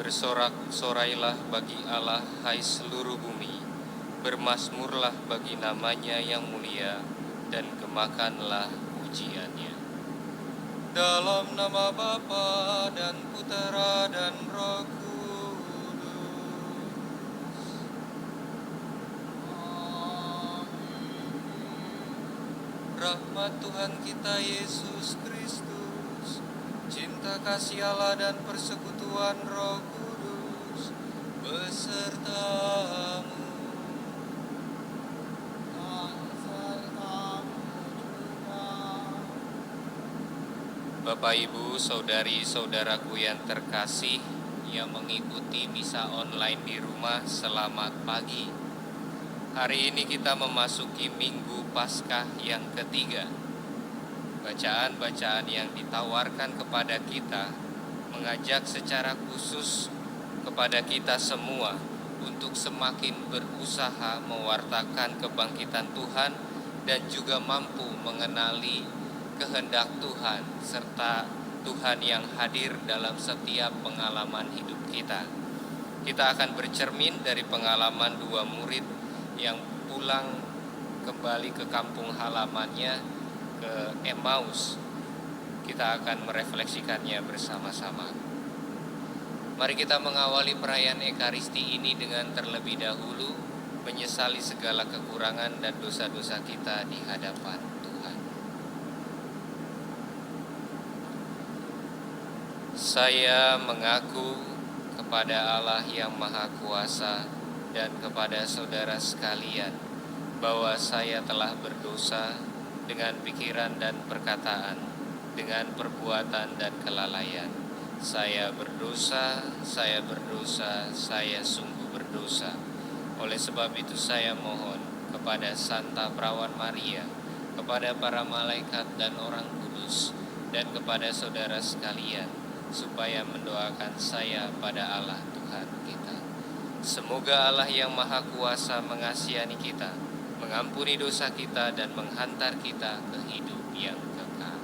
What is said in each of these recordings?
Bersorak-sorailah bagi Allah, hai seluruh bumi. Bermasmurlah bagi namanya yang mulia, dan gemakanlah pujiannya. Dalam nama Bapa dan Putera dan Roh Kudus. Rahmat Tuhan kita Yesus Kristus, cinta kasih Allah dan persekutuan Roh Kudus besertamu. Bapak, Ibu, saudari-saudaraku yang terkasih yang mengikuti misa online di rumah, selamat pagi. Hari ini kita memasuki Minggu Paskah yang ketiga. Bacaan-bacaan yang ditawarkan kepada kita mengajak secara khusus kepada kita semua untuk semakin berusaha mewartakan kebangkitan Tuhan dan juga mampu mengenali kehendak Tuhan serta Tuhan yang hadir dalam setiap pengalaman hidup kita. Kita akan bercermin dari pengalaman dua murid yang pulang kembali ke kampung halamannya, ke Emmaus. Kita akan merefleksikannya bersama-sama. Mari kita mengawali perayaan Ekaristi ini dengan terlebih dahulu menyesali segala kekurangan dan dosa-dosa kita di hadapan Tuhan. Saya mengaku kepada Allah yang Maha Kuasa dan kepada saudara sekalian bahwa saya telah berdosa dengan pikiran dan perkataan, dengan perbuatan dan kelalaian. Saya berdosa, saya sungguh berdosa. Oleh sebab itu saya mohon kepada Santa Perawan Maria, kepada para malaikat dan orang kudus, dan kepada saudara sekalian, supaya mendoakan saya pada Allah Tuhan kita. Semoga Allah yang Maha Kuasa mengasihani kita, mengampuni dosa kita, dan menghantar kita ke hidup yang kekal.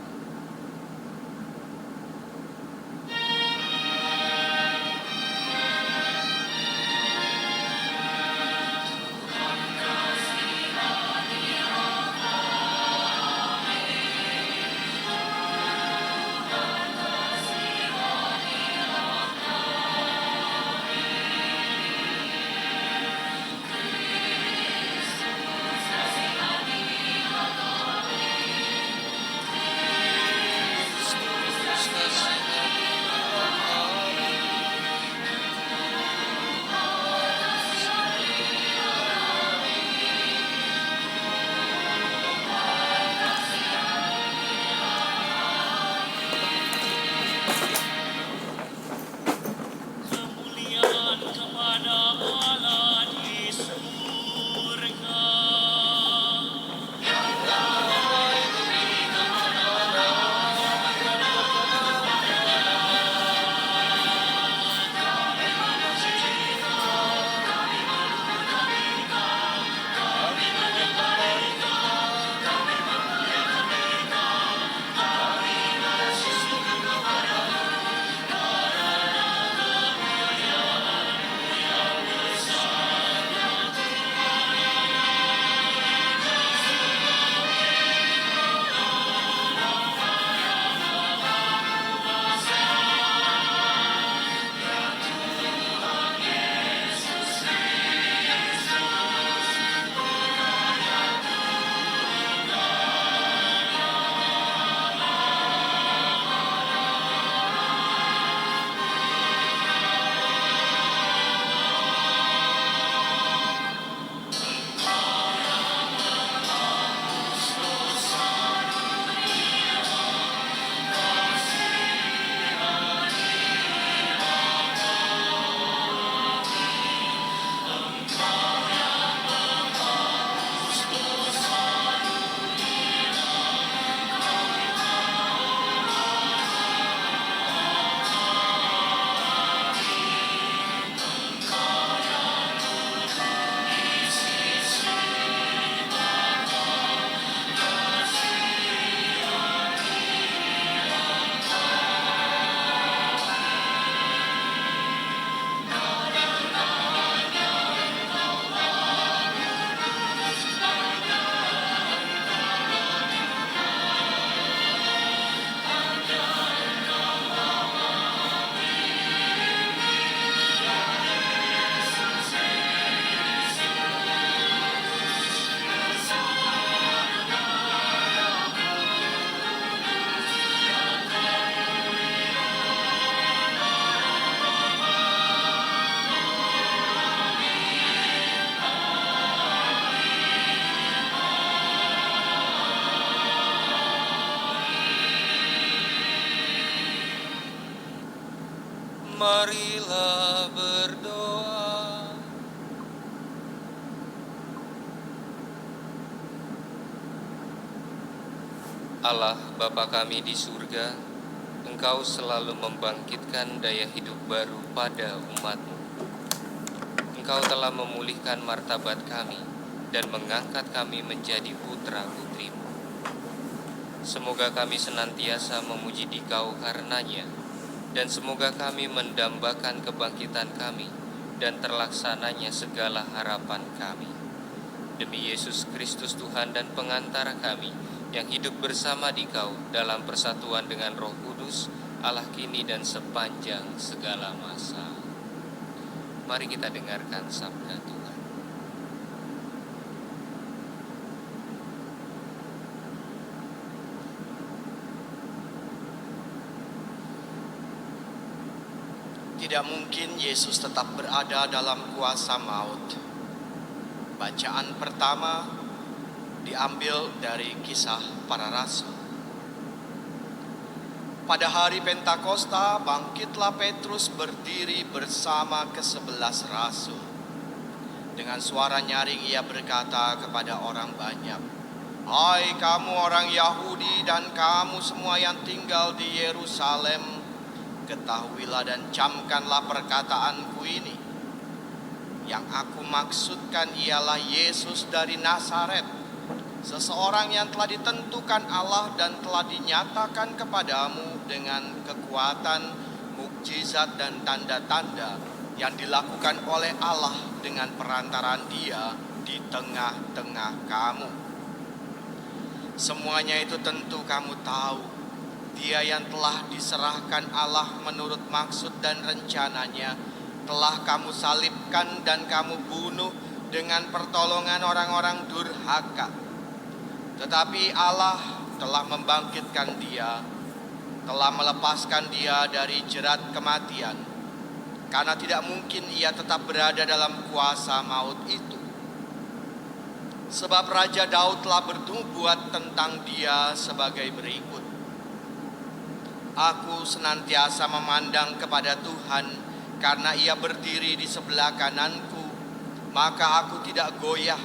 Marilah berdoa. Allah Bapa kami di surga, Engkau selalu membangkitkan daya hidup baru pada umat-Mu. Engkau telah memulihkan martabat kami dan mengangkat kami menjadi putra-putri-Mu. Semoga kami senantiasa memuji Dikau karenanya, dan semoga kami mendambakan kebangkitan kami dan terlaksananya segala harapan kami. Demi Yesus Kristus Tuhan dan pengantara kami, yang hidup bersama Dikau dalam persatuan dengan Roh Kudus, Allah kini dan sepanjang segala masa. Mari kita dengarkan sabda Tuhan. Tidak mungkin Yesus tetap berada dalam kuasa maut. Bacaan pertama diambil dari Kisah Para Rasul. Pada hari Pentakosta, bangkitlah Petrus berdiri bersama ke-11 rasul. Dengan suara nyaring ia berkata kepada orang banyak, "Hai kamu orang Yahudi dan kamu semua yang tinggal di Yerusalem, ketahuilah dan camkanlah perkataanku ini. Yang aku maksudkan ialah Yesus dari Nazaret, seseorang yang telah ditentukan Allah dan telah dinyatakan kepadamu dengan kekuatan, mukjizat dan tanda-tanda yang dilakukan oleh Allah dengan perantaraan Dia di tengah-tengah kamu. Semuanya itu tentu kamu tahu. Dia yang telah diserahkan Allah menurut maksud dan rencananya telah kamu salibkan dan kamu bunuh dengan pertolongan orang-orang durhaka. Tetapi Allah telah membangkitkan Dia, telah melepaskan Dia dari jerat kematian, karena tidak mungkin Ia tetap berada dalam kuasa maut itu. Sebab Raja Daud telah bernubuat tentang Dia sebagai berikut, aku senantiasa memandang kepada Tuhan, karena Ia berdiri di sebelah kananku, maka aku tidak goyah.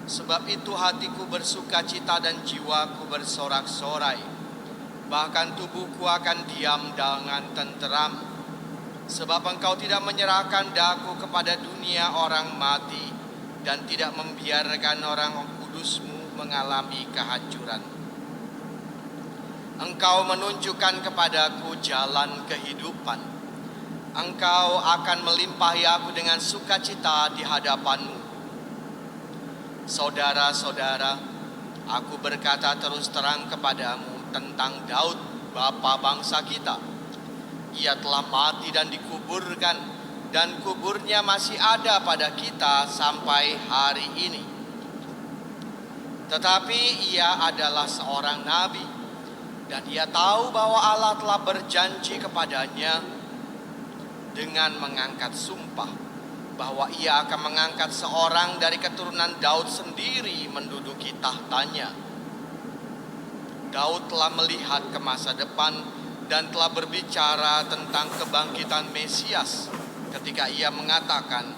Sebab itu hatiku bersuka cita dan jiwaku bersorak-sorai. Bahkan tubuhku akan diam dengan tenteram. Sebab Engkau tidak menyerahkan daku kepada dunia orang mati, dan tidak membiarkan orang kudus-Mu mengalami kehancuran. Engkau menunjukkan kepadaku jalan kehidupan. Engkau akan melimpahi aku dengan sukacita di hadapan-Mu. Saudara-saudara, aku berkata terus terang kepadamu tentang Daud, bapa bangsa kita. Ia telah mati dan dikuburkan, dan kuburnya masih ada pada kita sampai hari ini. Tetapi ia adalah seorang nabi, dan ia tahu bahwa Allah telah berjanji kepadanya dengan mengangkat sumpah bahwa Ia akan mengangkat seorang dari keturunan Daud sendiri menduduki tahtanya. Daud telah melihat ke masa depan dan telah berbicara tentang kebangkitan Mesias ketika ia mengatakan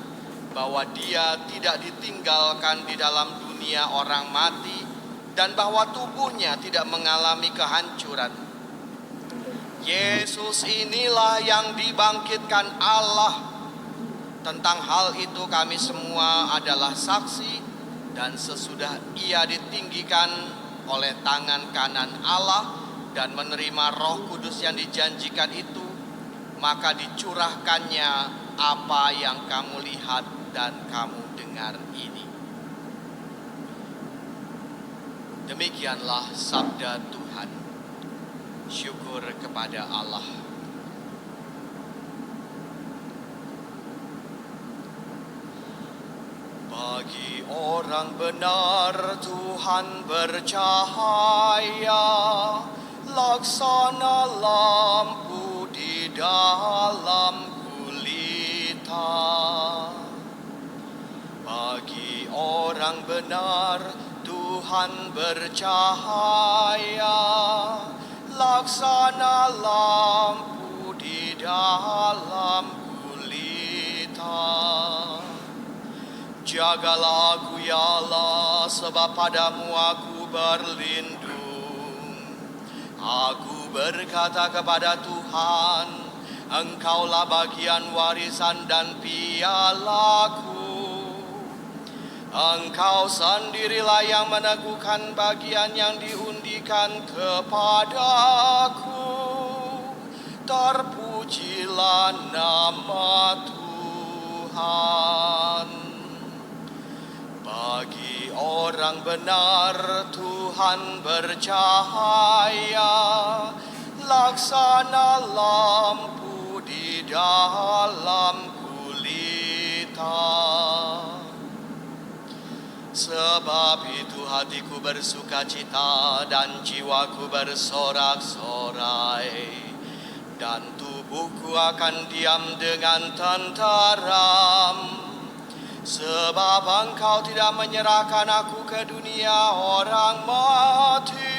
bahwa Dia tidak ditinggalkan di dalam dunia orang mati dan bahwa tubuhnya tidak mengalami kehancuran. Yesus inilah yang dibangkitkan Allah. Tentang hal itu kami semua adalah saksi, dan sesudah Ia ditinggikan oleh tangan kanan Allah dan menerima Roh Kudus yang dijanjikan itu, maka dicurahkannya apa yang kamu lihat dan kamu dengar ini. Demikianlah sabda Tuhan. Syukur kepada Allah. Bagi orang benar Tuhan bercahaya, laksana lampu di dalam gulita. Bagi orang benar Tuhan bercahaya, laksana lampu di dalam gulita. Jagalah aku ya Allah, sebab padamu aku berlindung. Aku berkata kepada Tuhan, Engkaulah bagian warisan dan pialaku. Engkau sendirilah yang meneguhkan bagian yang diundikan kepadaku. Terpujilah nama Tuhan. Bagi orang benar Tuhan bercahaya, laksana lampu di dalam gulita. Sebab itu hatiku bersukacita dan jiwaku bersorak-sorai, dan tubuhku akan diam dengan tenteram. Sebab Engkau tidak menyerahkan aku ke dunia orang mati,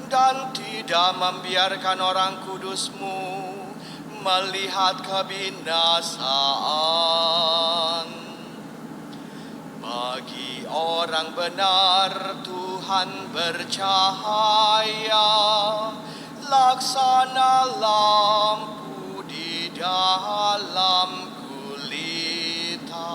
dan tidak membiarkan orang kudus-Mu melihat kebinasaan. Bagi orang benar Tuhan bercahaya, laksana lampu di dalam gulita.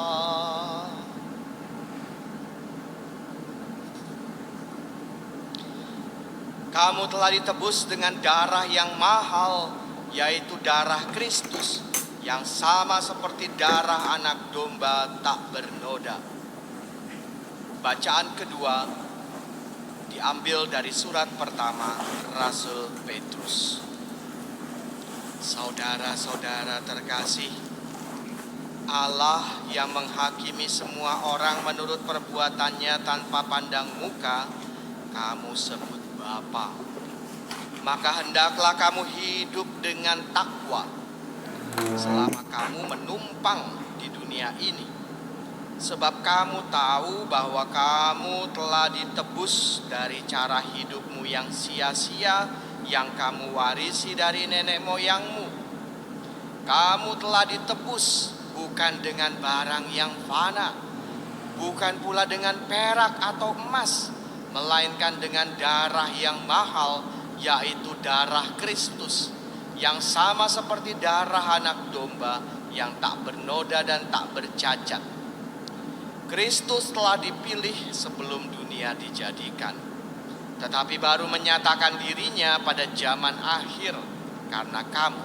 Kamu telah ditebus dengan darah yang mahal, yaitu darah Kristus, yang sama seperti darah anak domba tak bernoda. Bacaan kedua diambil dari surat pertama Rasul Petrus. Saudara-saudara terkasih, Allah yang menghakimi semua orang menurut perbuatannya tanpa pandang muka, kamu sebut Bapa. Maka hendaklah kamu hidup dengan takwa selama kamu menumpang di dunia ini. Sebab kamu tahu bahwa kamu telah ditebus dari cara hidupmu yang sia-sia yang kamu warisi dari nenek moyangmu. Kamu telah ditebus bukan dengan barang yang fana, bukan pula dengan perak atau emas, melainkan dengan darah yang mahal, yaitu darah Kristus, yang sama seperti darah anak domba yang tak bernoda dan tak bercacat. Kristus telah dipilih sebelum dunia dijadikan, tetapi baru menyatakan dirinya pada zaman akhir karena kamu.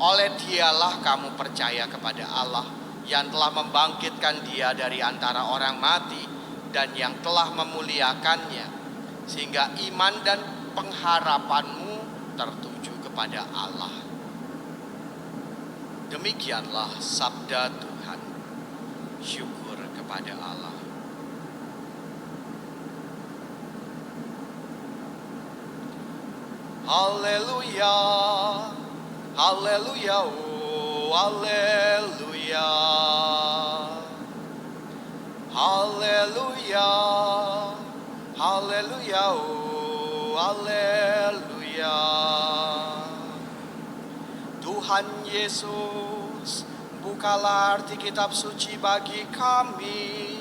Oleh Dialah kamu percaya kepada Allah yang telah membangkitkan Dia dari antara orang mati dan yang telah memuliakannya, sehingga iman dan pengharapanmu tertuju kepada Allah. Demikianlah sabda Tuhan. Syukur kepada Allah. Haleluya, haleluya, oh haleluya, haleluya, haleluya, oh haleluya. Tuhan Yesus, bukalah arti kitab suci bagi kami.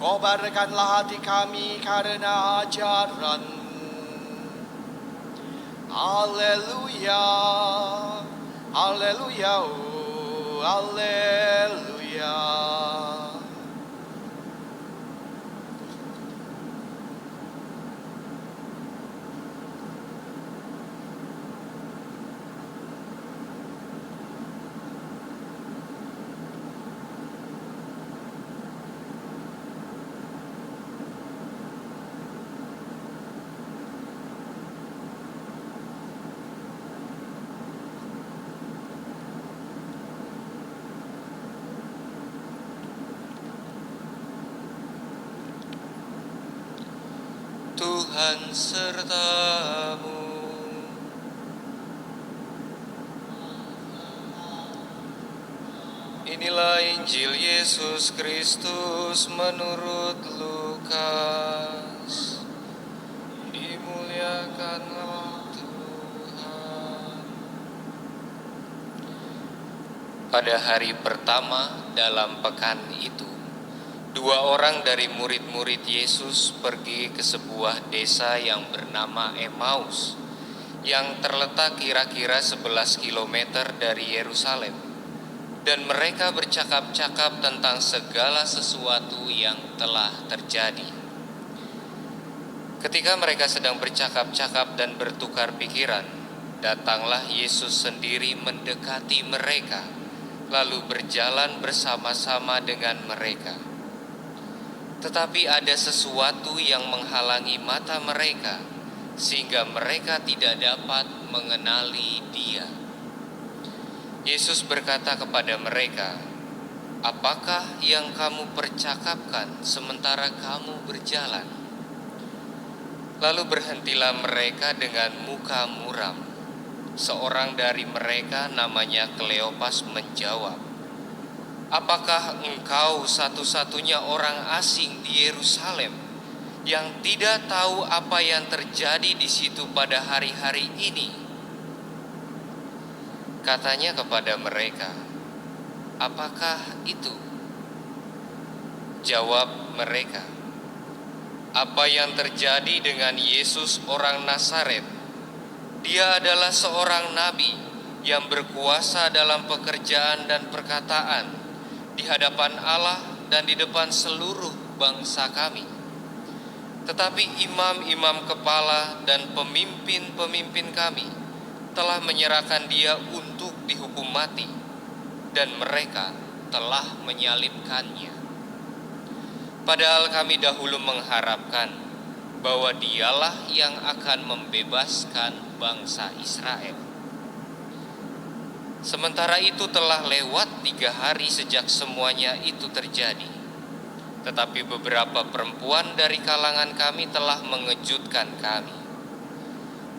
Kobarkanlah hati kami karena ajaran-Mu. Haleluya, haleluya, oh haleluya. Tuhan sertamu. Inilah Injil Yesus Kristus menurut Lukas. Dimuliakanlah Tuhan. Pada hari pertama dalam pekan itu, 2 orang dari murid-murid Yesus pergi ke sebuah desa yang bernama Emmaus, yang terletak kira-kira 11 kilometer dari Yerusalem. Dan mereka bercakap-cakap tentang segala sesuatu yang telah terjadi. Ketika mereka sedang bercakap-cakap dan bertukar pikiran, datanglah Yesus sendiri mendekati mereka, lalu berjalan bersama-sama dengan mereka. Tetapi ada sesuatu yang menghalangi mata mereka, sehingga mereka tidak dapat mengenali Dia. Yesus berkata kepada mereka, "Apakah yang kamu percakapkan sementara kamu berjalan?" Lalu berhentilah mereka dengan muka muram. Seorang dari mereka namanya Kleopas menjawab, "Apakah engkau satu-satunya orang asing di Yerusalem yang tidak tahu apa yang terjadi di situ pada hari-hari ini?" Katanya kepada mereka, "Apakah itu?" Jawab mereka, "Apa yang terjadi dengan Yesus orang Nazaret? Dia adalah seorang nabi yang berkuasa dalam pekerjaan dan perkataan di hadapan Allah dan di depan seluruh bangsa kami. Tetapi imam-imam kepala dan pemimpin-pemimpin kami telah menyerahkan Dia untuk dihukum mati, dan mereka telah menyalibkannya. Padahal kami dahulu mengharapkan bahwa Dialah yang akan membebaskan bangsa Israel. Sementara itu telah lewat 3 hari sejak semuanya itu terjadi. Tetapi beberapa perempuan dari kalangan kami telah mengejutkan kami.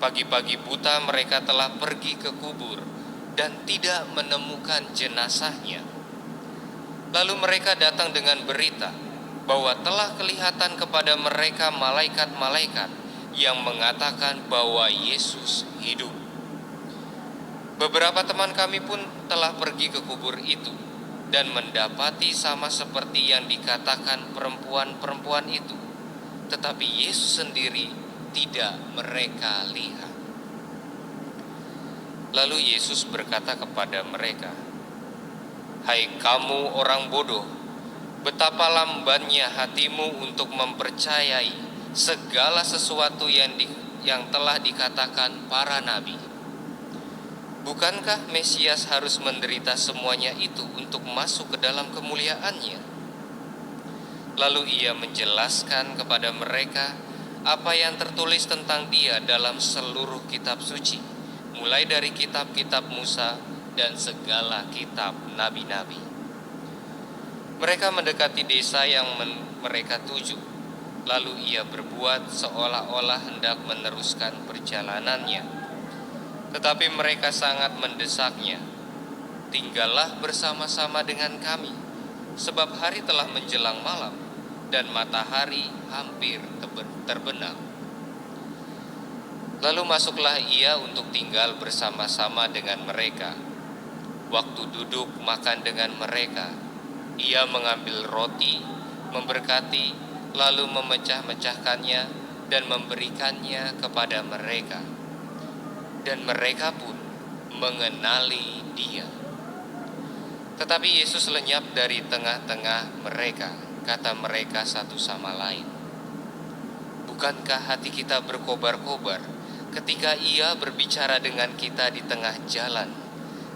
Pagi-pagi buta mereka telah pergi ke kubur dan tidak menemukan jenazahnya. Lalu mereka datang dengan berita bahwa telah kelihatan kepada mereka malaikat-malaikat yang mengatakan bahwa Yesus hidup. Beberapa teman kami pun telah pergi ke kubur itu dan mendapati sama seperti yang dikatakan perempuan-perempuan itu, tetapi Yesus sendiri tidak mereka lihat. Lalu Yesus berkata kepada mereka, "Hai kamu orang bodoh, betapa lambannya hatimu untuk mempercayai segala sesuatu yang telah dikatakan para nabi. Bukankah Mesias harus menderita semuanya itu untuk masuk ke dalam kemuliaannya?" Lalu Ia menjelaskan kepada mereka apa yang tertulis tentang Dia dalam seluruh kitab suci, mulai dari kitab-kitab Musa dan segala kitab nabi-nabi. Mereka mendekati desa yang mereka tuju. Lalu Ia berbuat seolah-olah hendak meneruskan perjalanannya. Tetapi mereka sangat mendesaknya. "Tinggallah bersama-sama dengan kami, sebab hari telah menjelang malam, dan matahari hampir terbenam." Lalu masuklah Ia untuk tinggal bersama-sama dengan mereka. Waktu duduk makan dengan mereka, Ia mengambil roti, memberkati, lalu memecah-mecahkannya dan memberikannya kepada mereka. Dan mereka pun mengenali Dia. Tetapi Yesus lenyap dari tengah-tengah mereka. Kata mereka satu sama lain, "Bukankah hati kita berkobar-kobar ketika Ia berbicara dengan kita di tengah jalan,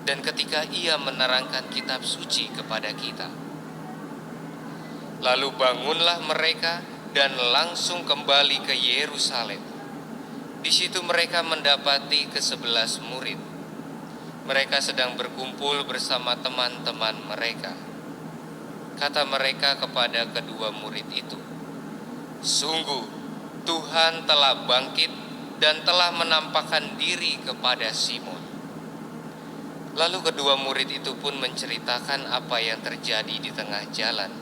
dan ketika Ia menerangkan kitab suci kepada kita?" Lalu bangunlah mereka dan langsung kembali ke Yerusalem. Di situ mereka mendapati ke-11 murid. Mereka sedang berkumpul bersama teman-teman mereka. Kata mereka kepada kedua murid itu, "Sungguh, Tuhan telah bangkit dan telah menampakkan diri kepada Simon." Lalu kedua murid itu pun menceritakan apa yang terjadi di tengah jalan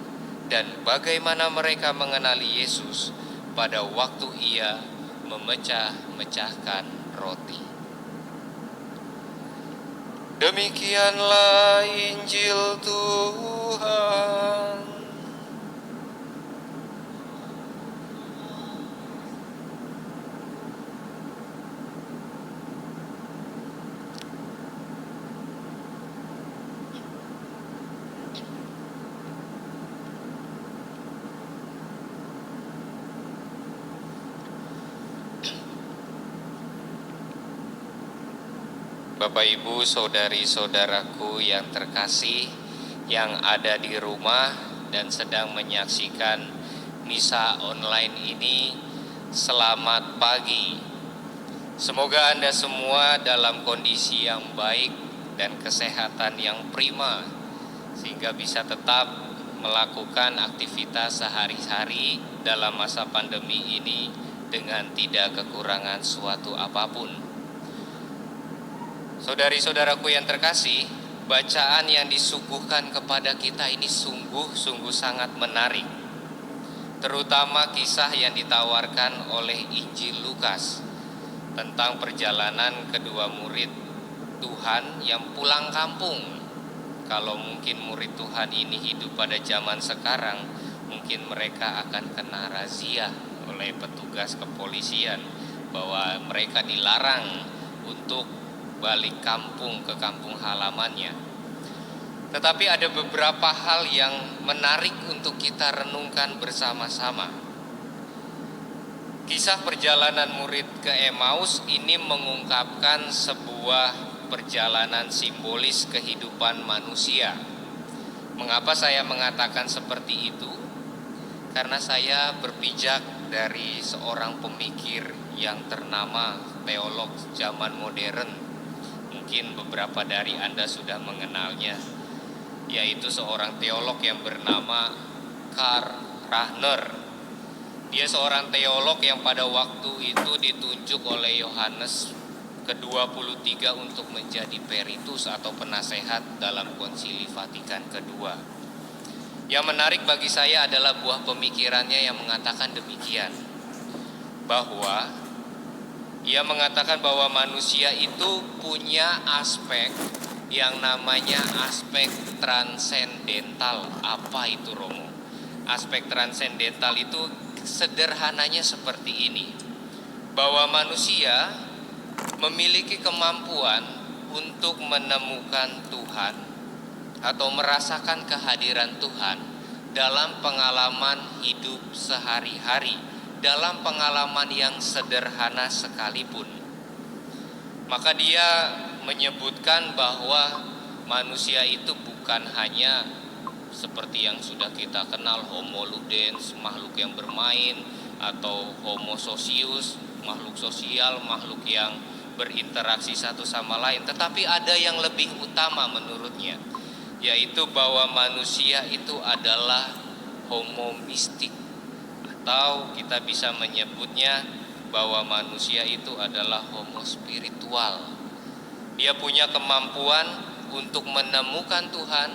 dan bagaimana mereka mengenali Yesus pada waktu Ia memecah-mecahkan roti. Demikianlah Injil Tuhan. Bapak Ibu, saudari-saudaraku yang terkasih, yang ada di rumah dan sedang menyaksikan misa online ini, selamat pagi. Semoga Anda semua dalam kondisi yang baik dan kesehatan yang prima, sehingga bisa tetap melakukan aktivitas sehari-hari dalam masa pandemi ini dengan tidak kekurangan suatu apapun. Saudari-saudaraku yang terkasih, bacaan yang disuguhkan kepada kita ini sungguh-sungguh sangat menarik. Terutama kisah yang ditawarkan oleh Injil Lukas tentang perjalanan kedua murid Tuhan yang pulang kampung. Kalau mungkin murid Tuhan ini hidup pada zaman sekarang, mungkin mereka akan kena razia oleh petugas kepolisian bahwa mereka dilarang untuk balik kampung ke kampung halamannya. Tetapi ada beberapa hal yang menarik untuk kita renungkan bersama-sama. Kisah perjalanan murid ke Emmaus ini mengungkapkan sebuah perjalanan simbolis kehidupan manusia. Mengapa saya mengatakan seperti itu? Karena saya berpijak dari seorang pemikir yang ternama, teolog zaman modern. Mungkin beberapa dari Anda sudah mengenalnya, yaitu seorang teolog yang bernama Karl Rahner. Dia seorang teolog yang pada waktu itu ditunjuk oleh Yohanes ke-23 untuk menjadi peritus atau penasehat dalam Konsili Vatikan kedua. Yang menarik bagi saya adalah buah pemikirannya yang mengatakan demikian, bahwa ia mengatakan bahwa manusia itu punya aspek yang namanya aspek transendental. Apa itu, Romo? Aspek transendental itu sederhananya seperti ini, bahwa manusia memiliki kemampuan untuk menemukan Tuhan atau merasakan kehadiran Tuhan dalam pengalaman hidup sehari-hari, dalam pengalaman yang sederhana sekalipun. Maka dia menyebutkan bahwa manusia itu bukan hanya seperti yang sudah kita kenal, homo ludens, makhluk yang bermain, atau homo socius, makhluk sosial, makhluk yang berinteraksi satu sama lain. Tetapi ada yang lebih utama menurutnya, yaitu bahwa manusia itu adalah homo mistik, atau kita bisa menyebutnya bahwa manusia itu adalah homo spiritual. Dia punya kemampuan untuk menemukan Tuhan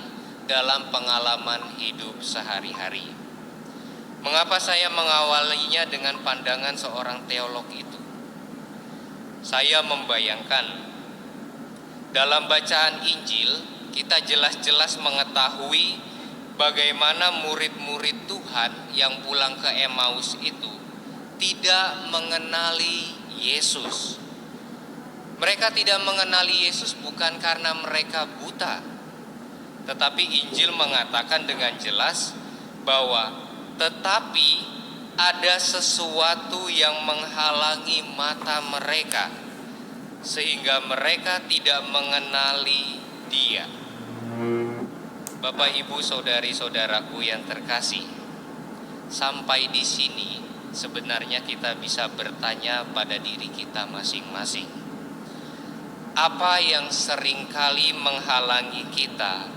dalam pengalaman hidup sehari-hari. Mengapa saya mengawalinya dengan pandangan seorang teolog itu? Saya membayangkan dalam bacaan Injil kita jelas-jelas mengetahui bagaimana murid-murid Tuhan yang pulang ke Emmaus itu tidak mengenali Yesus. Mereka tidak mengenali Yesus bukan karena mereka buta, tetapi Injil mengatakan dengan jelas bahwa tetapi ada sesuatu yang menghalangi mata mereka sehingga mereka tidak mengenali Dia. Bapak, Ibu, saudari-saudaraku yang terkasih, sampai di sini sebenarnya kita bisa bertanya pada diri kita masing-masing. Apa yang seringkali menghalangi kita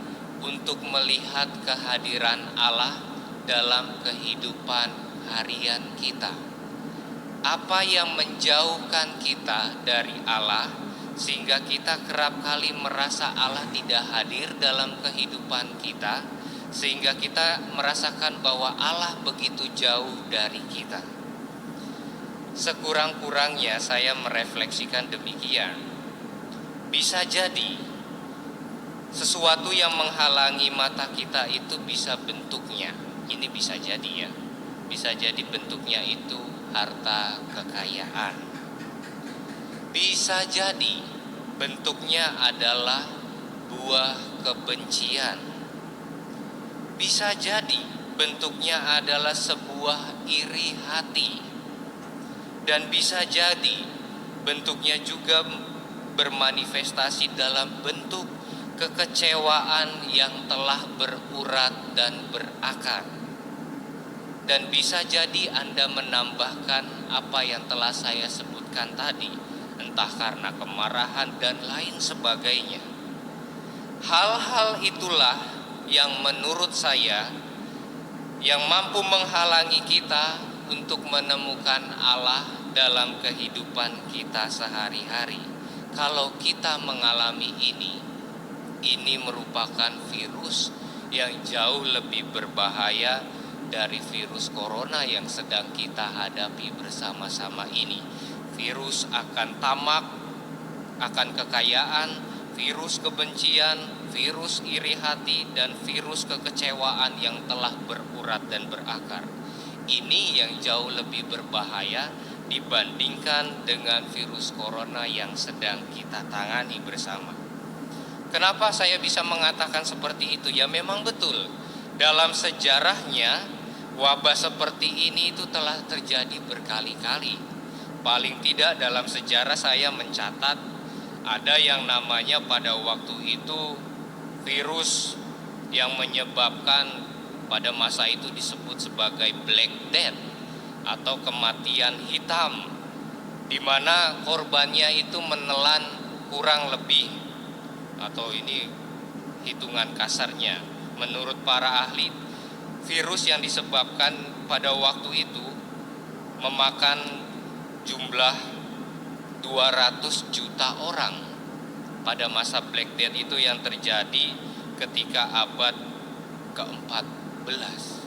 untuk melihat kehadiran Allah dalam kehidupan harian kita? Apa yang menjauhkan kita dari Allah sehingga kita kerap kali merasa Allah tidak hadir dalam kehidupan kita, sehingga kita merasakan bahwa Allah begitu jauh dari kita? Sekurang-kurangnya saya merefleksikan demikian. Bisa jadi Sesuatu yang menghalangi mata kita itu bisa bentuknya, ini bisa jadi ya, bisa jadi bentuknya itu harta kekayaan. Bisa jadi bentuknya adalah buah kebencian. Bisa jadi bentuknya adalah sebuah iri hati. Dan bisa jadi bentuknya juga bermanifestasi dalam bentuk kekecewaan yang telah berurat dan berakar. Dan bisa jadi Anda menambahkan apa yang telah saya sebutkan tadi, entah karena kemarahan dan lain sebagainya. Hal-hal itulah yang menurut saya yang mampu menghalangi kita untuk menemukan Allah dalam kehidupan kita sehari-hari. Kalau kita mengalami ini merupakan virus yang jauh lebih berbahaya dari virus corona yang sedang kita hadapi bersama-sama ini. Virus akan tamak, akan kekayaan, virus kebencian, virus iri hati, dan virus kekecewaan yang telah berurat dan berakar. Ini yang jauh lebih berbahaya dibandingkan dengan virus corona yang sedang kita tangani bersama. Kenapa saya bisa mengatakan seperti itu? Ya memang betul, dalam sejarahnya wabah seperti ini itu telah terjadi berkali-kali. Paling tidak dalam sejarah saya mencatat ada yang namanya pada waktu itu virus yang menyebabkan pada masa itu disebut sebagai Black Death atau kematian hitam, di mana korbannya itu menelan kurang lebih, atau ini hitungan kasarnya, menurut para ahli, virus yang disebabkan pada waktu itu memakan jumlah 200 juta orang pada masa Black Death itu yang terjadi ketika abad ke-14.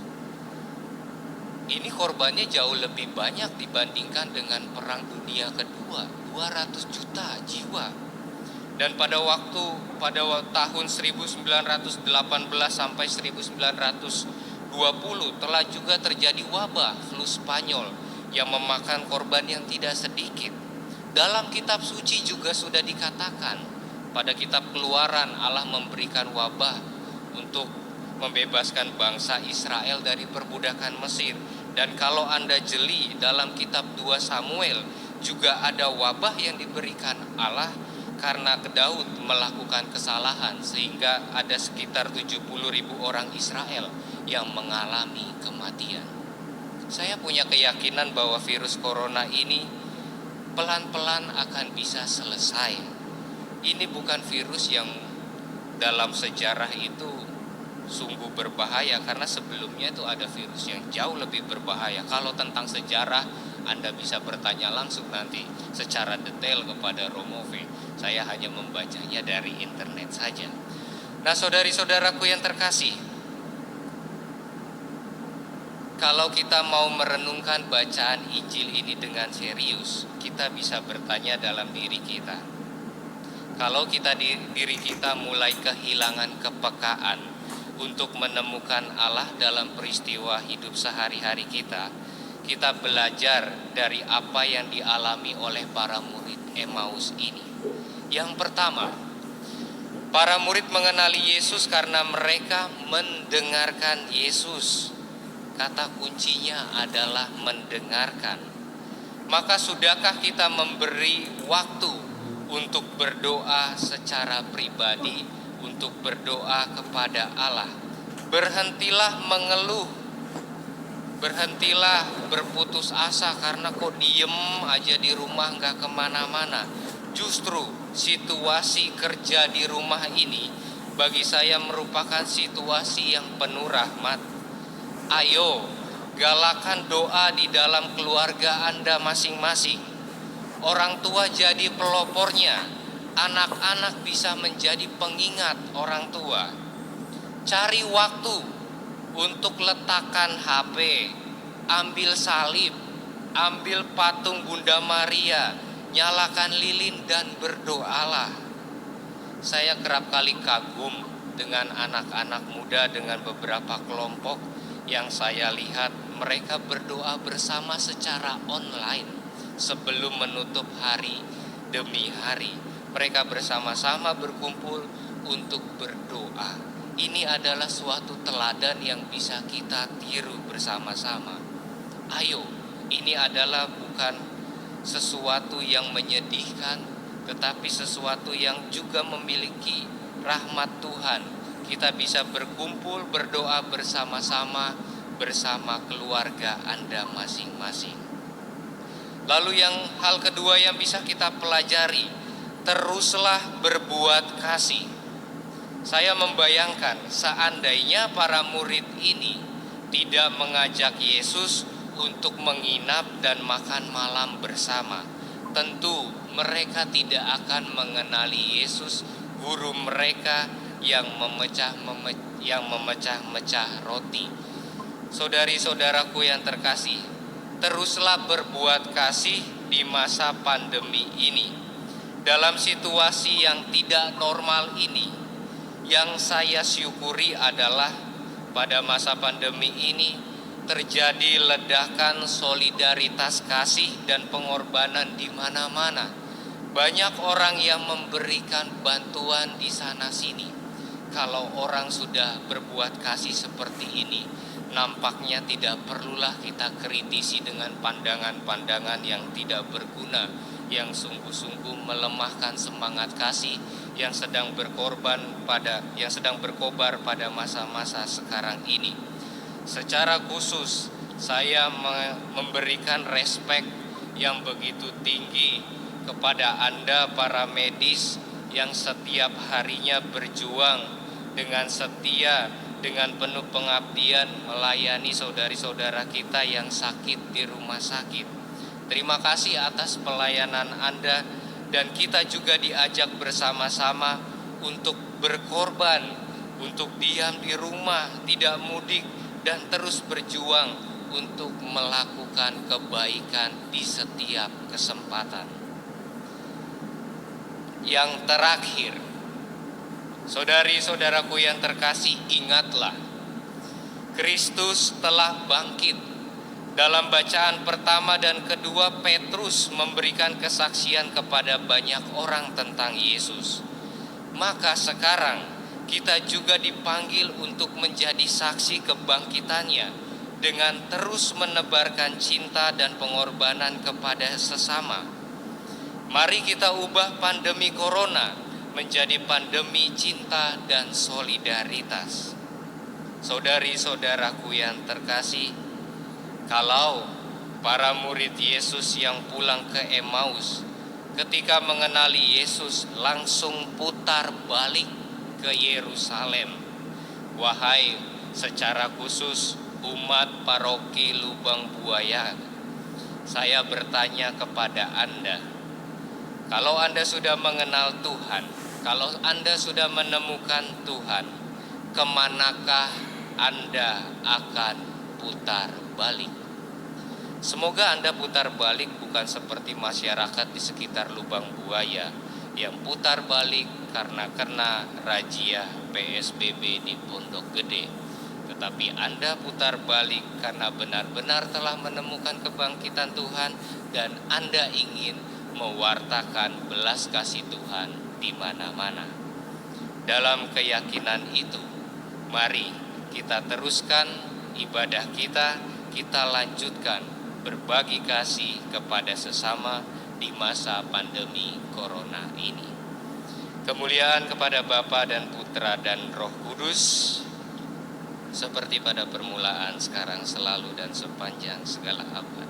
Ini korbannya jauh lebih banyak dibandingkan dengan Perang Dunia Kedua, 200 juta jiwa. Dan pada tahun 1918 sampai 1920 telah juga terjadi wabah flu Spanyol yang memakan korban yang tidak sedikit. Dalam kitab suci juga sudah dikatakan, pada kitab Keluaran Allah memberikan wabah untuk membebaskan bangsa Israel dari perbudakan Mesir. Dan kalau Anda jeli dalam kitab 2 Samuel juga ada wabah yang diberikan Allah karena Daud melakukan kesalahan, sehingga ada sekitar 70.000 orang Israel yang mengalami kematian. Saya punya keyakinan bahwa virus corona ini pelan-pelan akan bisa selesai. Ini bukan virus yang dalam sejarah itu sungguh berbahaya, karena sebelumnya itu ada virus yang jauh lebih berbahaya. Kalau tentang sejarah Anda bisa bertanya langsung nanti secara detail kepada Romove. Saya hanya membacanya dari internet saja. Nah, saudari-saudaraku yang terkasih, kalau kita mau merenungkan bacaan Injil ini dengan serius, kita bisa bertanya dalam diri kita. Kalau diri kita mulai kehilangan kepekaan untuk menemukan Allah dalam peristiwa hidup sehari-hari kita belajar dari apa yang dialami oleh para murid Emmaus ini. Yang pertama, para murid mengenali Yesus karena mereka mendengarkan Yesus. Kata kuncinya adalah mendengarkan. Maka sudahkah kita memberi waktu untuk berdoa secara pribadi, untuk berdoa kepada Allah? Berhentilah mengeluh, berhentilah berputus asa karena kok diem aja di rumah gak kemana-mana. Justru situasi kerja di rumah ini bagi saya merupakan situasi yang penuh rahmat. Ayo, galakan doa di dalam keluarga Anda masing-masing. Orang tua jadi pelopornya, anak-anak bisa menjadi pengingat orang tua. Cari waktu untuk letakkan HP, ambil salib, ambil patung Bunda Maria, nyalakan lilin dan berdoalah. saya kerap kali kagum dengan anak-anak muda, dengan beberapa kelompok yang saya lihat mereka berdoa bersama secara online sebelum menutup hari demi hari. Mereka bersama-sama berkumpul untuk berdoa. Ini adalah suatu teladan yang bisa kita tiru bersama-sama. Ayo, ini adalah bukan sesuatu yang menyedihkan, tetapi sesuatu yang juga memiliki rahmat Tuhan. Kita bisa berkumpul berdoa bersama-sama bersama keluarga Anda masing-masing. Lalu yang hal kedua yang bisa kita pelajari, teruslah berbuat kasih. Saya membayangkan seandainya para murid ini tidak mengajak Yesus untuk menginap dan makan malam bersama, tentu mereka tidak akan mengenali Yesus, guru mereka yang memecah-mecah roti. Saudari-saudaraku yang terkasih, teruslah berbuat kasih di masa pandemi ini. Dalam situasi yang tidak normal ini, yang saya syukuri adalah pada masa pandemi ini terjadi ledakan solidaritas kasih dan pengorbanan di mana-mana. Banyak orang yang memberikan bantuan di sana sini. Kalau orang sudah berbuat kasih seperti ini, nampaknya tidak perlulah kita kritisi dengan pandangan-pandangan yang tidak berguna, yang sungguh-sungguh melemahkan semangat kasih yang sedang berkobar pada masa-masa sekarang ini. Secara khusus saya memberikan respek yang begitu tinggi kepada Anda para medis yang setiap harinya berjuang dengan setia, dengan penuh pengabdian melayani saudari-saudara kita yang sakit di rumah sakit. Terima kasih atas pelayanan Anda, dan kita juga diajak bersama-sama untuk berkorban, untuk diam di rumah, tidak mudik, dan terus berjuang untuk melakukan kebaikan di setiap kesempatan. Yang terakhir, saudari-saudaraku yang terkasih, ingatlah, Kristus telah bangkit. Dalam bacaan pertama dan kedua, Petrus memberikan kesaksian kepada banyak orang tentang Yesus. Maka sekarang kita juga dipanggil untuk menjadi saksi kebangkitannya dengan terus menebarkan cinta dan pengorbanan kepada sesama. Mari kita ubah pandemi corona menjadi pandemi cinta dan solidaritas. Saudari-saudaraku yang terkasih, kalau para murid Yesus yang pulang ke Emmaus ketika mengenali Yesus langsung putar balik ke Yerusalem, wahai secara khusus umat paroki Lubang Buaya, saya bertanya kepada Anda, kalau Anda sudah mengenal Tuhan, kalau Anda sudah menemukan Tuhan, kemanakah Anda akan putar balik? Semoga Anda putar balik bukan seperti masyarakat di sekitar Lubang Buaya yang putar balik karena kena razia PSBB di Pondok Gede, tetapi Anda putar balik karena benar-benar telah menemukan kebangkitan Tuhan dan Anda ingin mewartakan belas kasih Tuhan di mana-mana. Dalam keyakinan itu, mari kita teruskan ibadah kita lanjutkan berbagi kasih kepada sesama di masa pandemi corona ini. Kemuliaan kepada Bapa dan Putra dan Roh Kudus, seperti pada permulaan, sekarang, selalu, dan sepanjang segala abad.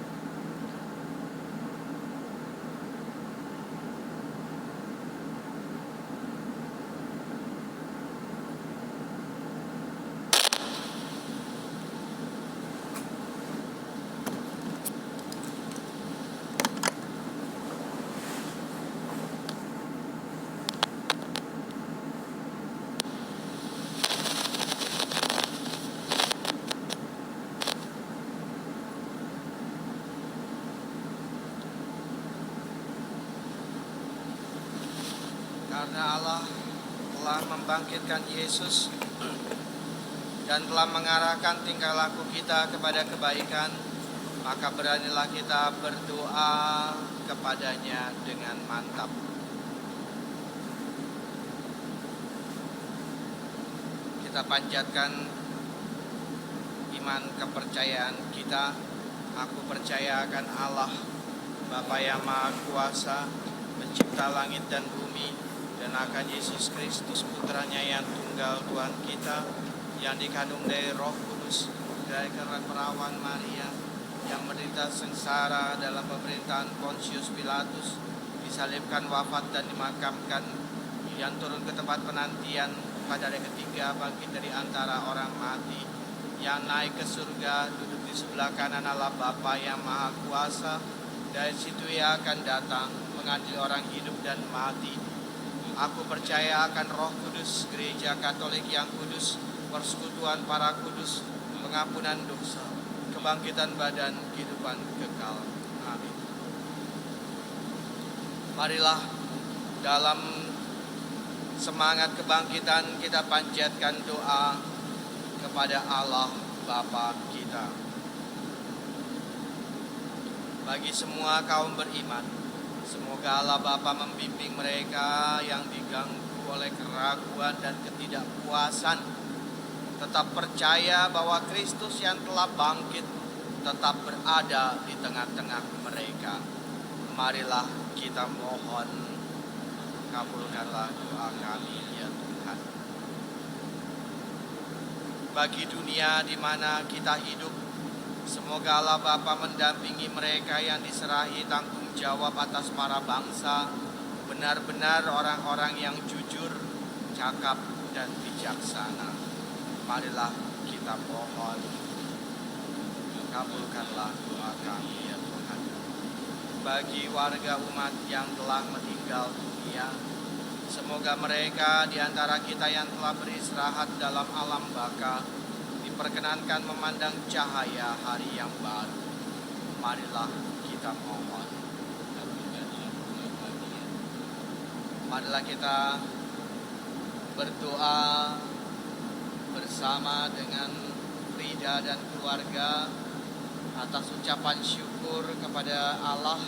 Karena Allah telah membangkitkan Yesus dan telah mengarahkan tingkah laku kita kepada kebaikan, maka beranilah kita berdoa kepadanya dengan mantap. Kita panjatkan iman kepercayaan kita. Aku percaya akan Allah, Bapa yang Maha Kuasa, pencipta langit dan bumi, dan akan Yesus Kristus, putranya yang tunggal Tuhan kita, yang dikandung dari Roh Kudus, dari kerana perawan Maria, yang menderita sengsara dalam pemerintahan Pontius Pilatus, disalibkan, wafat dan dimakamkan, yang turun ke tempat penantian, pada hari ketiga bangkit dari antara orang mati, yang naik ke surga, duduk di sebelah kanan Allah Bapa yang Maha Kuasa. Dari situ Ia akan datang mengadili orang hidup dan mati. Aku percaya akan Roh Kudus, Gereja Katolik yang kudus, persekutuan para kudus, pengampunan dosa, kebangkitan badan, kehidupan kekal. Amin. Marilah dalam semangat kebangkitan kita panjatkan doa kepada Allah Bapa kita. Bagi semua kaum beriman, semoga Allah Bapa membimbing mereka yang diganggu oleh keraguan dan ketidakpuasan, tetap percaya bahwa Kristus yang telah bangkit tetap berada di tengah-tengah mereka. Marilah kita mohon, kabulkanlah doa kami ya Tuhan. Bagi dunia di mana kita hidup, semoga Allah Bapa mendampingi mereka yang diserahi tanggung jawab atas para bangsa, benar-benar orang-orang yang jujur, cakap, dan bijaksana. Marilah kita mohon, kabulkanlah doa kami ya Tuhan. Bagi warga umat yang telah meninggal dunia, semoga mereka di antara kita yang telah beristirahat dalam alam baka diperkenankan memandang cahaya hari yang baru. Marilah kita mohon. Marilah kita berdoa bersama dengan Frida dan keluarga atas ucapan syukur kepada Allah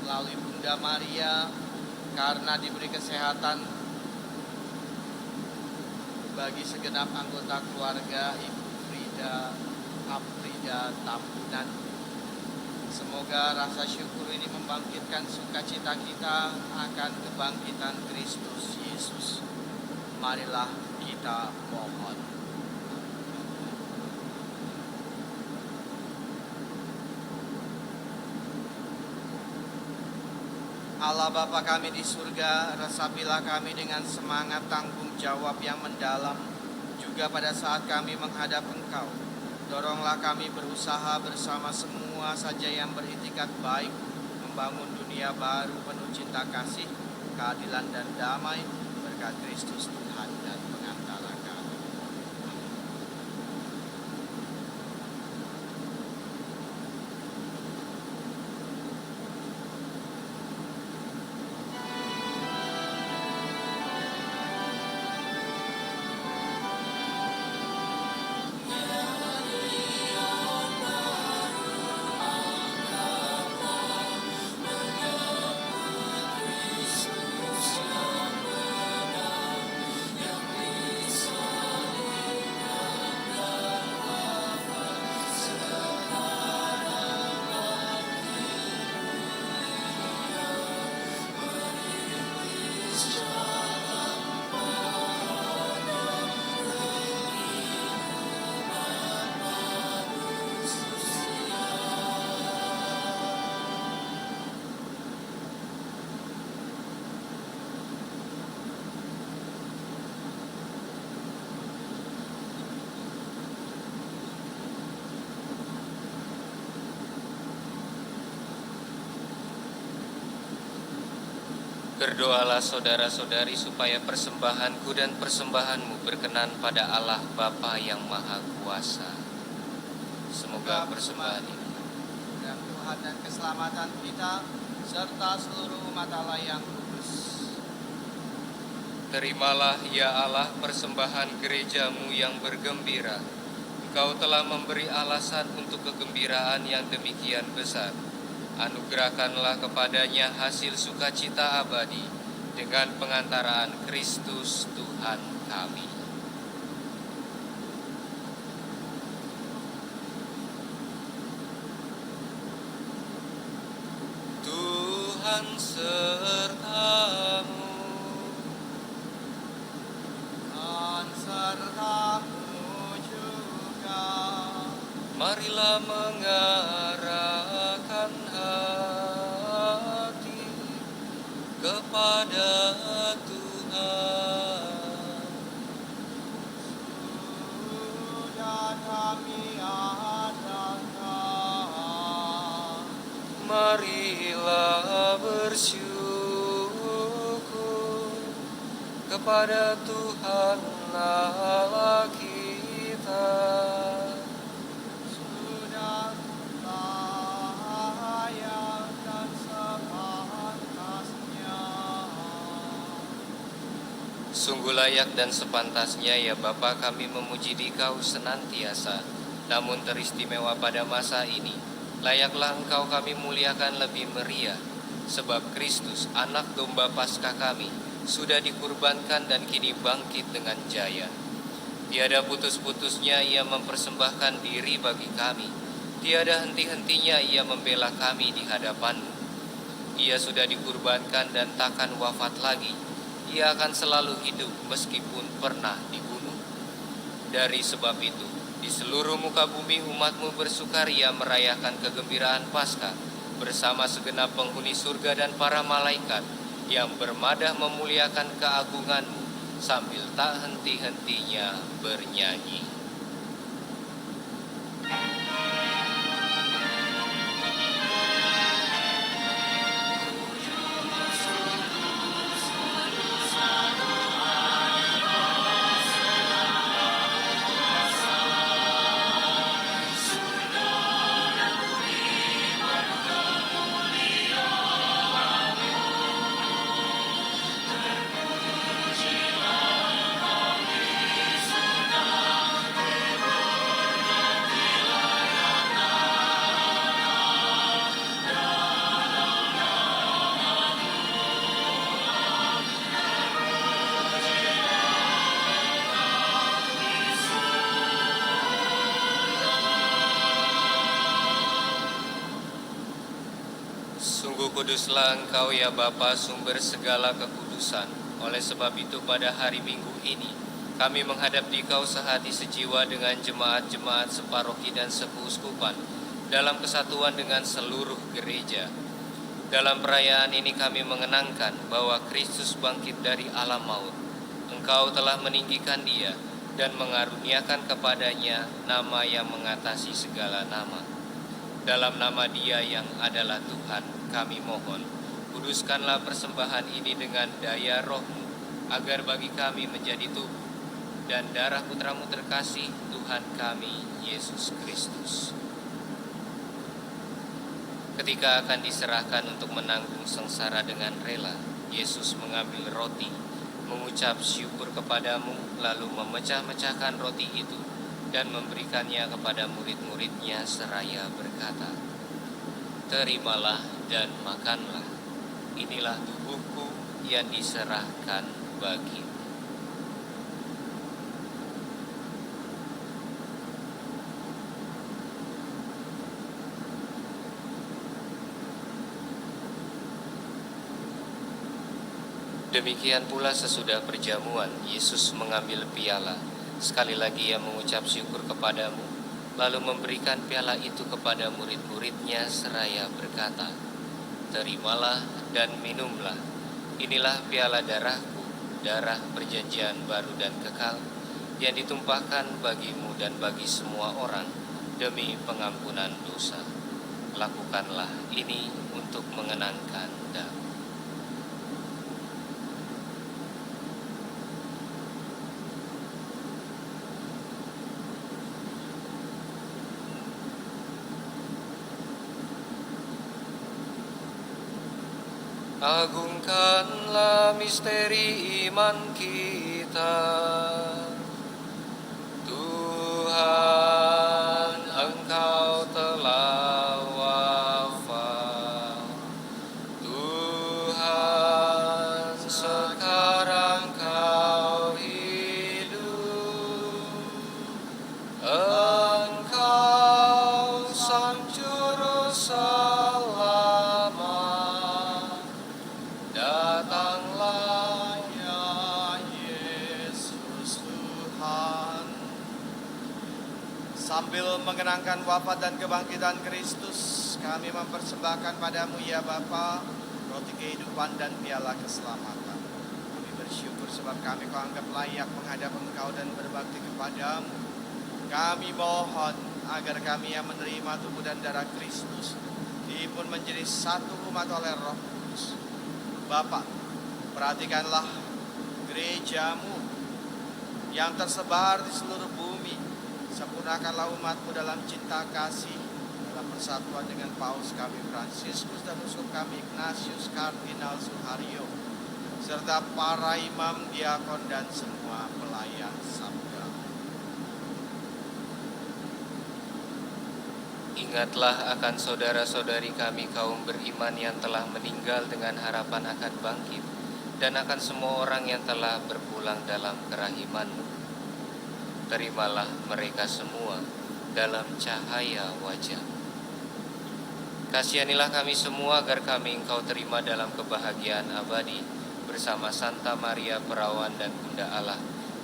melalui Bunda Maria karena diberi kesehatan bagi segenap anggota keluarga Ibu Frida Afrida Tambunan. Semoga rasa syukur ini membangkitkan sukacita kita akan kebangkitan Kristus Yesus. Marilah kita mohon. Allah Bapa kami di surga, resapilah kami dengan semangat tanggung jawab yang mendalam juga pada saat kami menghadap Engkau. Doronglah kami berusaha bersama semua saja yang beritikat baik, membangun dunia baru penuh cinta kasih, keadilan dan damai, berkat Kristus Tuhan dan pengantara kami. Berdoalah saudara-saudari supaya persembahanku dan persembahanmu berkenan pada Allah Bapa yang Maha Kuasa. Semoga persembahan ini dan Tuhan dan keselamatan kita serta seluruh umat Allah yang kudus Terimalah ya Allah persembahan gerejamu yang bergembira. Engkau telah memberi alasan untuk kegembiraan yang demikian besar. Anugerahkanlah kepadanya hasil sukacita abadi dengan pengantaraan Kristus Tuhan kami. Tuhan sertamu. Sertamu juga. Marilah mengarahkan hati kepada Tuhan. Sudah kami adakan. Marilah bersyukur kepada Tuhan Allah kita. Sudah layak dan sepantasnya. Sungguh layak dan sepantasnya ya Bapa kami memuji Dikau senantiasa. Namun teristimewa pada masa ini, layaklah Engkau kami muliakan lebih meriah. Sebab Kristus, anak domba Paskah kami, sudah dikurbankan dan kini bangkit dengan jaya. Tiada putus-putusnya ia mempersembahkan diri bagi kami. Tiada henti-hentinya ia membela kami di hadapan-Mu. Ia sudah dikurbankan dan takkan wafat lagi. Ia akan selalu hidup meskipun pernah dibunuh. Dari sebab itu, di seluruh muka bumi umat-Mu bersukaria merayakan kegembiraan Paskah bersama segenap penghuni surga dan para malaikat yang bermadah memuliakan keagungan-Mu sambil tak henti-hentinya bernyanyi. Sungguh kuduslah Engkau ya Bapa, sumber segala kekudusan. Oleh sebab itu pada hari Minggu ini, kami menghadap Dikau sehati sejiwa dengan jemaat-jemaat separoki dan sekeuskupan dalam kesatuan dengan seluruh gereja. Dalam perayaan ini kami mengenangkan bahwa Kristus bangkit dari alam maut. Engkau telah meninggikan Dia dan mengaruniakan kepadanya nama yang mengatasi segala nama. Dalam nama Dia yang adalah Tuhan, kami mohon, kuduskanlah persembahan ini dengan daya Roh-Mu, agar bagi kami menjadi tubuh dan darah Putra-Mu terkasih, Tuhan kami, Yesus Kristus. Ketika akan diserahkan untuk menanggung sengsara dengan rela, Yesus mengambil roti, mengucap syukur kepadamu, lalu memecah-mecahkan roti itu, dan memberikannya kepada murid-muridnya seraya berkata, "Terimalah dan makanlah, inilah tubuhku yang diserahkan bagimu." Demikian pula sesudah perjamuan, Yesus mengambil piala. Sekali lagi ia mengucap syukur kepadamu, lalu memberikan piala itu kepada murid-muridnya seraya berkata, "Terimalah dan minumlah, inilah piala darahku, darah perjanjian baru dan kekal, yang ditumpahkan bagimu dan bagi semua orang, demi pengampunan dosa. Lakukanlah ini untuk mengenangkan aku." Agungkanlah misteri iman kita. Tuhan, Engkau telah wafat. Tuhan, sekarang Kau hidup. Engkau Sang Juru Selamat. Datanglah Ya Yesus Tuhan. Sambil mengenangkan wafat dan kebangkitan Kristus, kami mempersembahkan padamu ya Bapa, roti kehidupan dan piala keselamatan. Kami bersyukur sebab kami Kau anggap layak menghadap Engkau dan berbakti kepadamu. Kami mohon agar kami yang menerima tubuh dan darah Kristus dipun menjadi satu umat oleh Roh Kudus. Bapa, perhatikanlah gerejamu yang tersebar di seluruh bumi. Sempurnakanlah umatmu dalam cinta kasih, dalam persatuan dengan Paus kami Fransiskus dan uskup kami Ignatius Kardinal Suharyo, serta para imam, diakon dan semua pelayan sabda. Ingatlah akan saudara-saudari kami kaum beriman yang telah meninggal dengan harapan akan bangkit, dan akan semua orang yang telah berpulang dalam kerahiman-Mu. Terimalah mereka semua dalam cahaya wajah. Kasihanilah kami semua agar kami Engkau terima dalam kebahagiaan abadi, bersama Santa Maria Perawan dan Bunda Allah,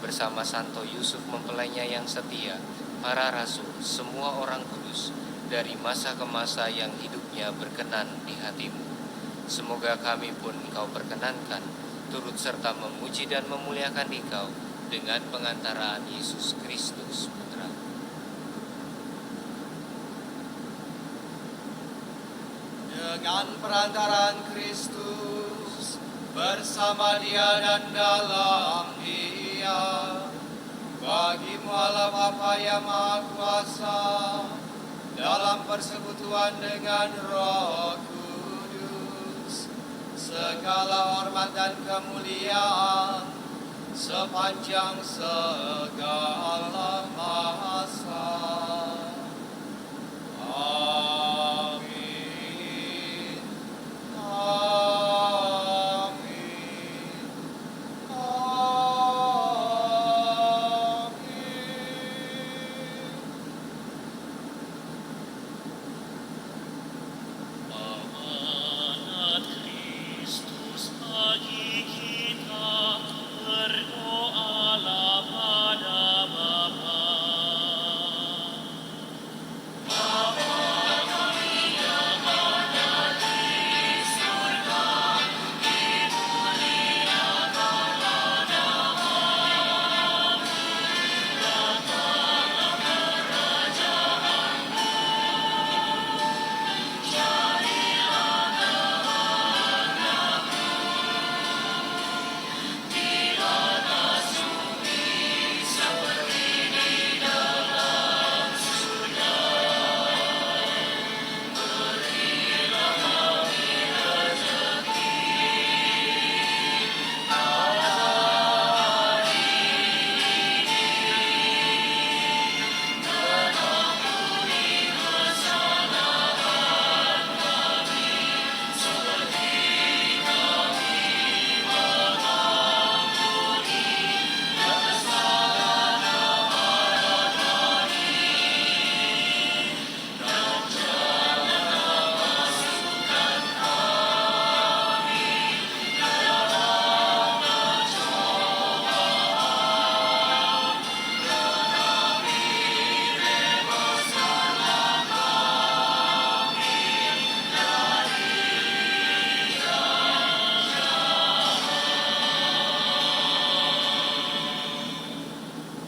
bersama Santo Yusuf mempelainya yang setia, para rasul, semua orang kudus, dari masa ke masa yang hidupnya berkenan di hati-Mu. Semoga kami pun Engkau perkenankan, turut serta memuji dan memuliakan Engkau dengan pengantaraan Yesus Kristus Putra. Dengan perantaraan Kristus, bersama Dia dan dalam Dia, bagi-Mu Allah Bapa yang Maha Kuasa, dalam persekutuan dengan Roh Kudus, segala hormat dan kemuliaan sepanjang segala masa. Amin. Amin. Amanat Kristus bagi kita, berdoalah pada Bapa.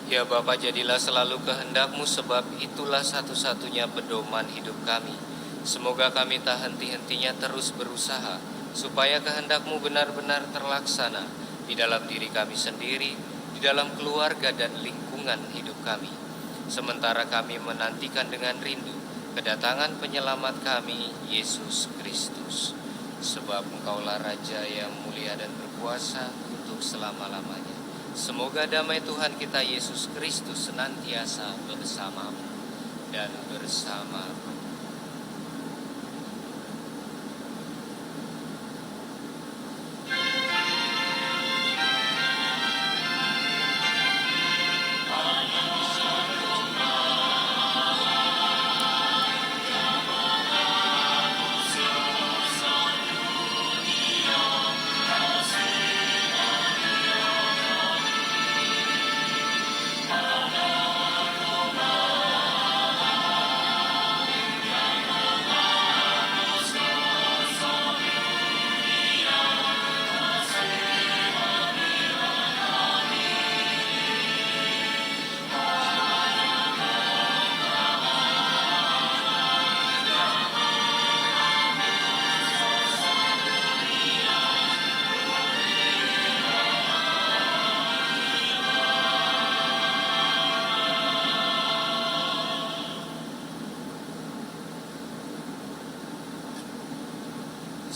Ya Bapa, jadilah selalu kehendak-Mu, sebab itulah satu-satunya pedoman hidup kami. Semoga kami tak henti-hentinya terus berusaha, supaya kehendak-Mu benar-benar terlaksana di dalam diri kami sendiri, di dalam keluarga dan lingkungan hidup kami. Sementara kami menantikan dengan rindu kedatangan penyelamat kami, Yesus Kristus. sebab Engkaulah Raja yang mulia dan berkuasa untuk selama-lamanya. Semoga damai Tuhan kita Yesus Kristus senantiasa bersamamu dan bersama.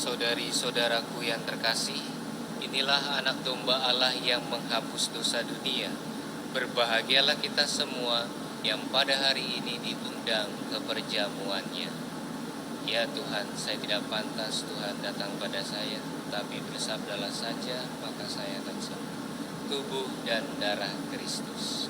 Saudari-saudaraku yang terkasih, inilah anak domba Allah yang menghapus dosa dunia. Berbahagialah kita semua yang pada hari ini diundang ke perjamuannya. Ya Tuhan, saya tidak pantas Tuhan datang pada saya, tapi bersabdalah saja, maka saya akan sembuh. Tubuh dan darah Kristus.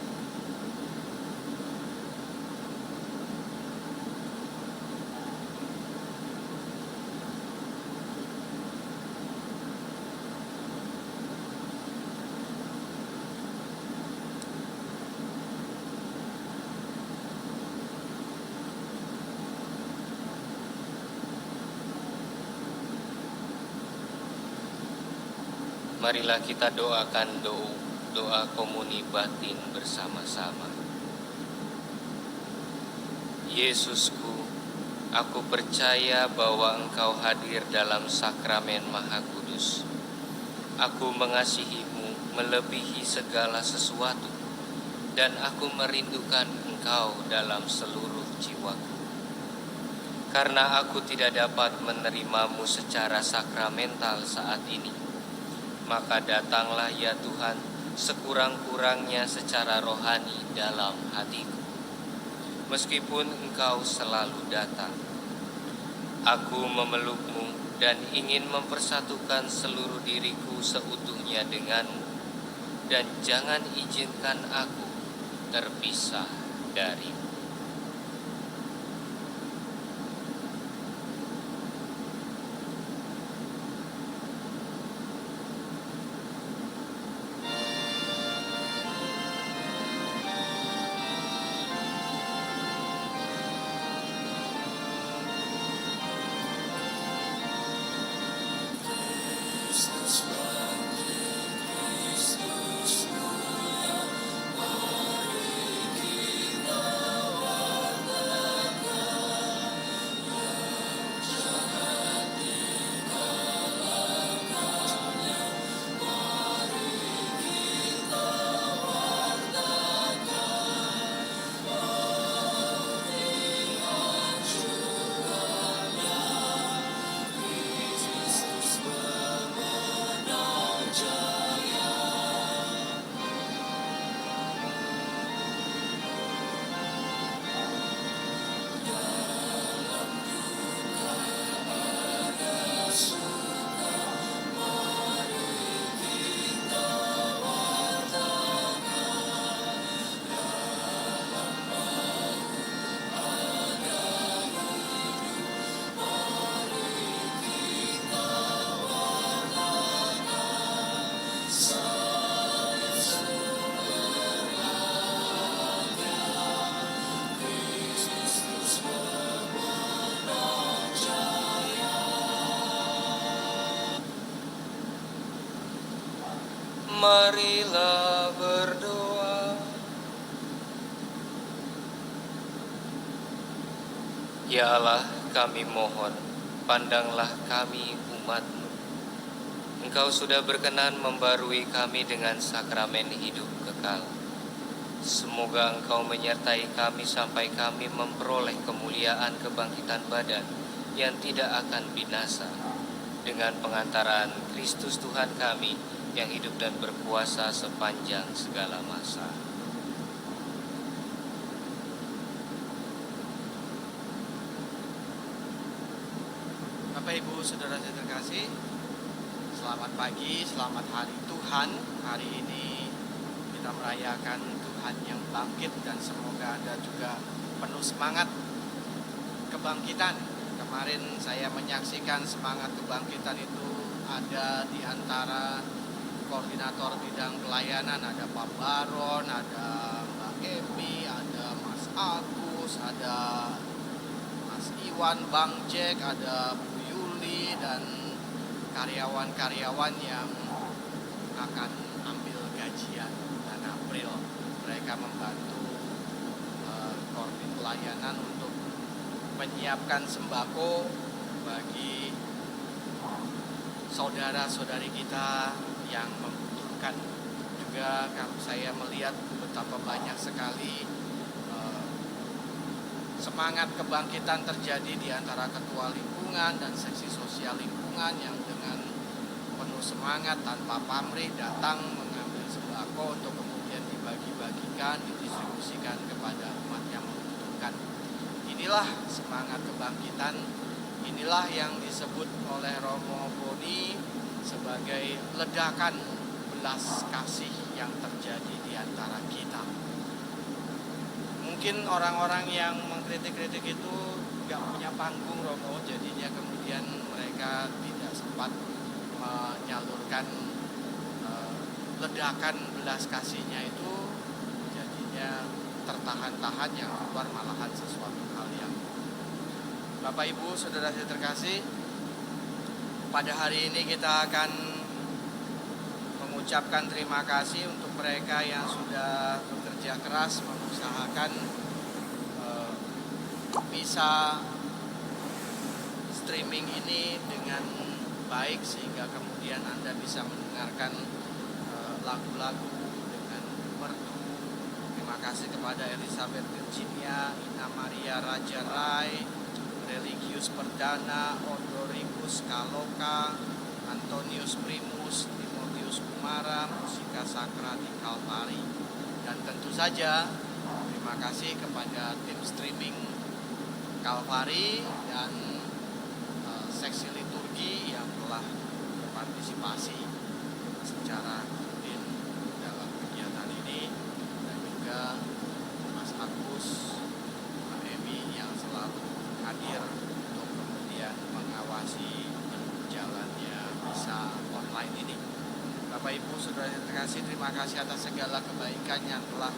Marilah kita doakan doa komuni batin bersama-sama. Yesusku, aku percaya bahwa Engkau hadir dalam sakramen Maha Kudus. Aku mengasihimu melebihi segala sesuatu, dan aku merindukan Engkau dalam seluruh jiwaku. Karena aku tidak dapat menerimamu secara sakramental saat ini, maka datanglah ya Tuhan sekurang-kurangnya secara rohani dalam hatiku. Meskipun Engkau selalu datang, aku memelukmu dan ingin mempersatukan seluruh diriku seutuhnya denganmu, dan jangan izinkan aku terpisah darimu. Marilah berdoa. Ya Allah, kami mohon, pandanglah kami umat-Mu. Engkau sudah berkenan membarui kami dengan sakramen hidup kekal. Semoga Engkau menyertai kami sampai kami memperoleh kemuliaan kebangkitan badan yang tidak akan binasa, dengan pengantaran Kristus Tuhan kami yang hidup dan berkuasa sepanjang segala masa. Bapak Ibu Saudara saya terkasih, selamat pagi, selamat hari Tuhan. Hari ini kita merayakan Tuhan yang bangkit dan semoga Anda juga penuh semangat kebangkitan. Kemarin saya menyaksikan semangat kebangkitan itu ada di antara koordinator bidang pelayanan, ada Pak Baron, ada Mbak Emi, ada Mas Agus, ada Mas Iwan, Bang Jack, ada Bu Yuli, dan karyawan-karyawan yang akan ambil gajian bulan April. Mereka membantu koordinator pelayanan untuk menyiapkan sembako bagi saudara-saudari kita yang membutuhkan. Juga saya melihat betapa banyak sekali semangat kebangkitan terjadi di antara ketua lingkungan dan seksi sosial lingkungan yang dengan penuh semangat tanpa pamrih datang mengambil sembako untuk kemudian dibagi-bagikan, didistribusikan kepada umat yang membutuhkan. Inilah semangat kebangkitan, inilah yang disebut oleh Romo Boni sebagai ledakan belas kasih yang terjadi di antara kita. Mungkin orang-orang yang mengkritik-kritik itu gak punya panggung, Romo, jadinya kemudian mereka tidak sempat menyalurkan ledakan belas kasihnya itu, jadinya tertahan-tahan, yang keluar malahan sesuatu hal yang Bapak Ibu Saudara saya terkasih, pada hari ini kita akan mengucapkan terima kasih untuk mereka yang sudah bekerja keras mengusahakan bisa streaming ini dengan baik sehingga kemudian Anda bisa mendengarkan lagu-lagu dengan merdu. Terima kasih kepada Elizabeth Virginia, Ina Maria Raja Rai, Religius Perdana, Odoricus Kaloka, Antonius Primus, Timotius Kumara, Musika Sakra di Kalvari. Dan tentu saja terima kasih kepada tim streaming Kalvari dan seksi liturgi yang telah berpartisipasi secara rutin dalam kegiatan ini, dan juga Mas Agus, Mbak Emi yang selalu hadir untuk kemudian mengawasi berjalannya misa online ini. Bapak Ibu Saudara yang terkasih, terima kasih atas segala kebaikan yang telah